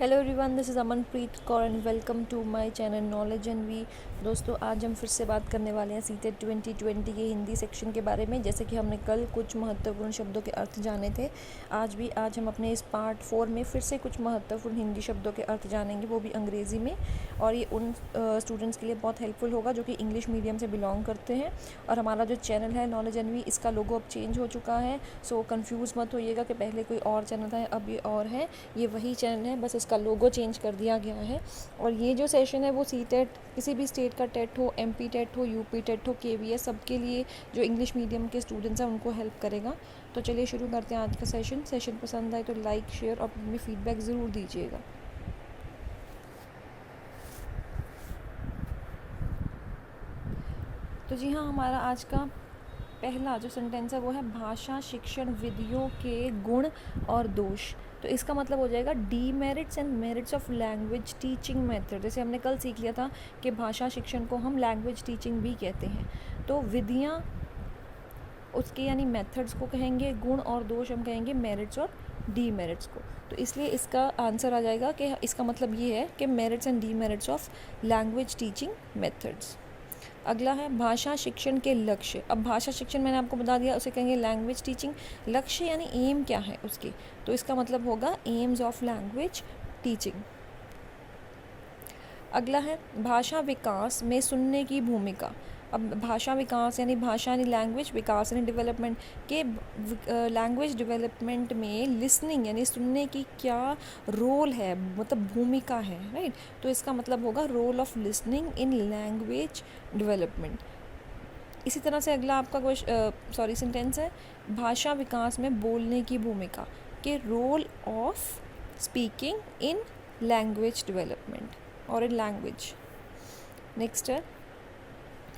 Hello everyone, this is Amanpreet Kaur and welcome to my channel knowledge and we. दोस्तों, आज हम फिर से बात करने वाले हैं सीटेट 2020 के हिंदी सेक्शन के बारे में। जैसे कि हमने कल कुछ महत्वपूर्ण शब्दों के अर्थ जाने थे, आज हम अपने इस पार्ट 4 में फिर से कुछ महत्वपूर्ण हिंदी शब्दों के अर्थ जानेंगे, वो भी अंग्रेज़ी में। और ये उन स्टूडेंट्स के लिए बहुत हेल्पफुल होगा जो कि इंग्लिश मीडियम से बिलोंग करते हैं। और हमारा जो चैनल है नॉलेज एंड वी, इसका लोगो अब चेंज हो चुका है, सो कन्फ्यूज़ मत होइएगा कि पहले कोई और चैनल था, अब ये और है। ये वही चैनल है, बस इसका लोगो चेंज कर दिया गया है। और ये जो सेशन है वो सीटेट, किसी भी स्टेट का टेट हो, एमपी टेट हो, यूपी टेट हो, केवीएस, सबके लिए जो इंग्लिश मीडियम के स्टूडेंट्स हैं उनको हेल्प करेगा। तो चलिए शुरू करते हैं आज का सेशन पसंद आए तो लाइक, शेयर और अपनी फीडबैक ज़रूर दीजिएगा। तो जी हाँ, हमारा आज का पहला जो सेंटेंस है वो है भाषा शिक्षण विधियों के गुण और दोष। तो इसका मतलब हो जाएगा demerits and merits of language teaching method. जैसे हमने कल सीख लिया था कि भाषा शिक्षण को हम लैंग्वेज टीचिंग भी कहते हैं। तो विधियाँ उसके यानी मेथड्स को कहेंगे, गुण और दोष हम कहेंगे मेरिट्स और डीमेरिट्स को। तो इसलिए इसका आंसर आ जाएगा कि इसका मतलब ये है कि merits and demerits of language teaching methods. अगला है भाषा शिक्षण के लक्ष्य। अब भाषा शिक्षण मैंने आपको बता दिया, उसे कहेंगे लैंग्वेज टीचिंग। लक्ष्य यानी एम क्या है उसकी, तो इसका मतलब होगा एम्स ऑफ लैंग्वेज टीचिंग। अगला है भाषा विकास में सुनने की भूमिका। अब भाषा विकास यानी भाषा यानी लैंग्वेज, विकास यानी डेवलपमेंट के लैंग्वेज डेवलपमेंट में लिसनिंग यानी सुनने की क्या रोल है, मतलब भूमिका है, राइट। तो इसका मतलब होगा role of listening in language development. इसी तरह से अगला आपका सेंटेंस है भाषा विकास में बोलने की भूमिका के role of speaking in language development और इन लैंग्वेज। नेक्स्ट है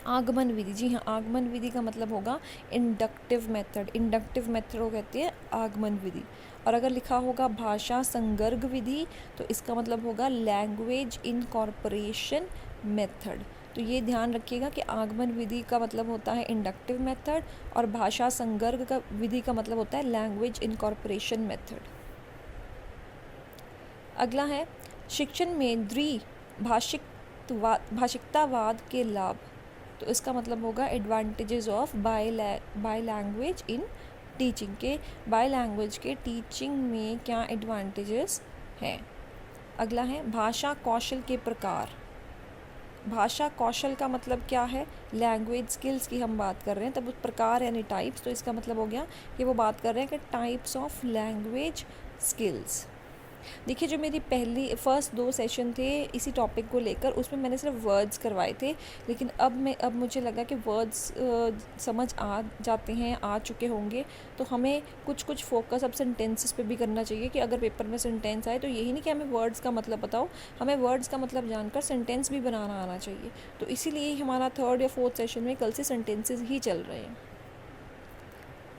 आगमन विधि। जी हाँ, आगमन विधि का मतलब होगा इंडक्टिव मेथड। इंडक्टिव मेथड को कहते हैं आगमन विधि। और अगर लिखा होगा भाषा संवर्ग विधि तो इसका मतलब होगा लैंग्वेज इनकॉर्पोरेशन मेथड। तो ये ध्यान रखिएगा कि आगमन विधि का मतलब होता है इंडक्टिव मेथड और भाषा संवर्ग का विधि का मतलब होता है लैंग्वेज इनकॉर्पोरेशन मेथड। अगला है शिक्षण में भाषिकतावाद के लाभ। तो इसका मतलब होगा advantages of bi language in teaching के, बाय लैंग्वेज के टीचिंग में क्या एडवांटेजेस हैं। अगला है भाषा कौशल के प्रकार। भाषा कौशल का मतलब क्या है, लैंग्वेज स्किल्स की हम बात कर रहे हैं, तब उस प्रकार यानी टाइप्स। तो इसका मतलब हो गया कि वो बात कर रहे हैं कि टाइप्स ऑफ लैंग्वेज स्किल्स। देखिए, जो मेरी फर्स्ट 2 सेशन थे इसी टॉपिक को लेकर, उसमें मैंने सिर्फ वर्ड्स करवाए थे। लेकिन अब मुझे लगा कि वर्ड्स समझ आ जाते हैं, आ चुके होंगे, तो हमें कुछ फोकस अब सेंटेंसेस पे भी करना चाहिए कि अगर पेपर में सेंटेंस आए तो यही नहीं कि हमें वर्ड्स का मतलब बताओ, हमें वर्ड्स का मतलब जानकर सेंटेंस भी बनाना आना चाहिए। तो इसीलिए हमारा 3rd या 4th सेशन में कल से सेंटेंसेस ही चल रहे हैं।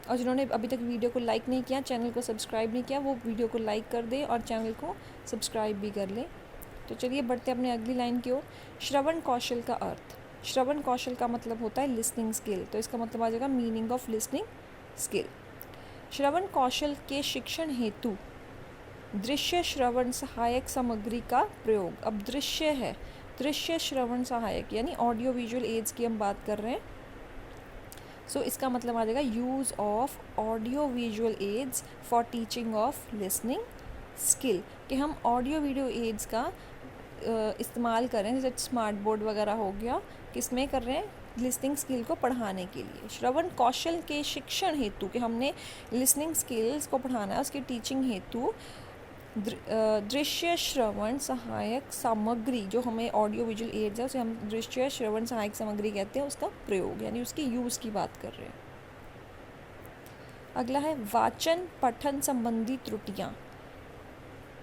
और जिन्होंने अभी तक वीडियो को लाइक नहीं किया, चैनल को सब्सक्राइब नहीं किया, वो वीडियो को लाइक कर दे और चैनल को सब्सक्राइब भी कर ले। तो चलिए बढ़ते अपने अगली लाइन की ओर। श्रवण कौशल का अर्थ। श्रवण कौशल का मतलब होता है लिसनिंग स्किल। तो इसका मतलब आ जाएगा मीनिंग ऑफ लिसनिंग स्किल। श्रवण कौशल के शिक्षण हेतु दृश्य श्रवण सहायक सामग्री का प्रयोग। अब दृश्य है, दृश्य श्रवण सहायक यानी ऑडियो विजुअल एड्स की हम बात कर रहे हैं। सो इसका मतलब आ जाएगा use of audio visual aids for teaching of listening skill, कि हम ऑडियो वीडियो एड्स का इस्तेमाल करें, जैसे स्मार्ट बोर्ड वगैरह हो गया, किसमें कर रहे हैं, लिसनिंग स्किल को पढ़ाने के लिए। श्रवण कौशल के शिक्षण हेतु, कि हमने लिसनिंग स्किल्स को पढ़ाना है, उसकी टीचिंग हेतु दृश्य श्रवण सहायक सामग्री, जो हमें ऑडियो विजुअल एड्स है उसे हम दृश्य श्रवण सहायक सामग्री कहते हैं, उसका प्रयोग यानी उसकी यूज़ की बात कर रहे हैं। अगला है वाचन पठन संबंधी त्रुटियाँ।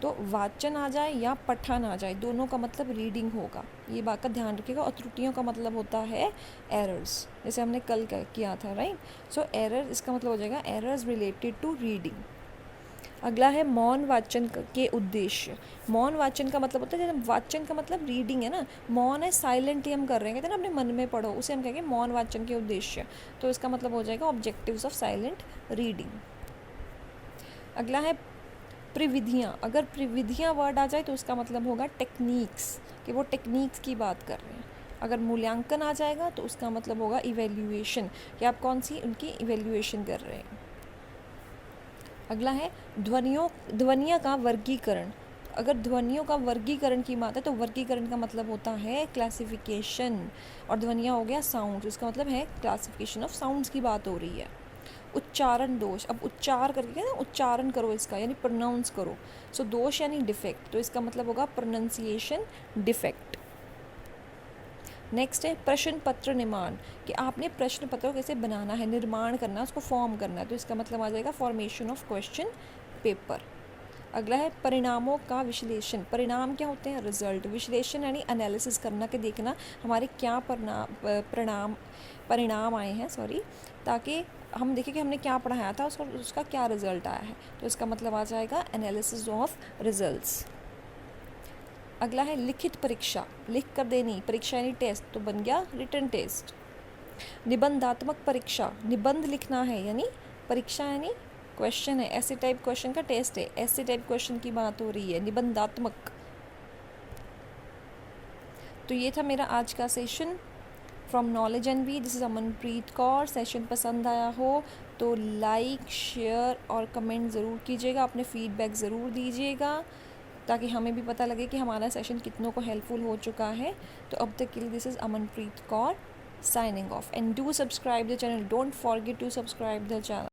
तो वाचन आ जाए या पठन आ जाए, दोनों का मतलब रीडिंग होगा, ये बात का ध्यान रखिएगा। और त्रुटियों का मतलब होता है एरर्स, जैसे हमने कल किया था, राइट। सो एरर, इसका मतलब हो जाएगा एरर्स रिलेटेड टू रीडिंग। अगला है मौन वाचन के उद्देश्य। मौन वाचन का मतलब होता है, जैसे वाचन का मतलब रीडिंग है ना, मौन है साइलेंटली हम कर रहे हैं, कहते हैं ना अपने मन में पढ़ो, उसे हम कहेंगे मौन वाचन के उद्देश्य। तो इसका मतलब हो जाएगा ऑब्जेक्टिव्स ऑफ साइलेंट रीडिंग। अगला है प्रविधियाँ, अगर प्रविधियाँ वर्ड आ जाए तो उसका मतलब होगा टेक्निक्स, कि वो टेक्निक्स की बात कर रहे हैं। अगर मूल्यांकन आ जाएगा तो उसका मतलब होगा इवेल्युएशन, कि आप कौन सी उनकी इवेल्युएशन कर रहे हैं। अगला है ध्वनियों का वर्गीकरण। अगर ध्वनियों का वर्गीकरण की बात है तो वर्गीकरण का मतलब होता है क्लासिफिकेशन, और ध्वनियाँ हो गया साउंड, इसका मतलब है क्लासिफिकेशन ऑफ साउंड्स की बात हो रही है। उच्चारण दोष, अब उच्चार करके ना उच्चारण करो इसका, यानी प्रोनाउंस करो। सो दोष यानी डिफेक्ट, तो इसका मतलब होगा प्रोनाउंसिएशन डिफेक्ट। नेक्स्ट है प्रश्न पत्र निर्माण, कि आपने प्रश्न पत्र को कैसे बनाना है, निर्माण करना है, उसको फॉर्म करना है, तो इसका मतलब आ जाएगा फॉर्मेशन ऑफ क्वेश्चन पेपर। अगला है परिणामों का विश्लेषण। परिणाम क्या होते हैं, रिजल्ट। विश्लेषण यानी एनालिसिस करना, कि देखना हमारे क्या परिणाम आए हैं, ताकि हम देखें कि हमने क्या पढ़ाया था, उसका क्या रिजल्ट आया है, तो इसका मतलब आ जाएगा एनालिसिस ऑफ रिजल्ट्स। अगला है लिखित परीक्षा, लिख कर देनी, परीक्षा यानी टेस्ट, तो बन गया रिटन टेस्ट। निबंधात्मक परीक्षा, निबंध लिखना है, यानी परीक्षा यानी क्वेश्चन है, ऐसे टाइप क्वेश्चन का टेस्ट है, ऐसे टाइप क्वेश्चन की बात हो रही है, निबंधात्मक। तो ये था मेरा आज का session from knowledge and we. This is Amanpreet Kaur. Session पसंद आया हो तो लाइक, शेयर और कमेंट ज़रूर कीजिएगा, अपने फीडबैक ज़रूर दीजिएगा, ताकि हमें भी पता लगे कि हमारा सेशन कितनों को हेल्पफुल हो चुका है। तो अब तक के लिए this is Amanpreet Kaur signing off, and do subscribe the channel, don't forget to subscribe the channel.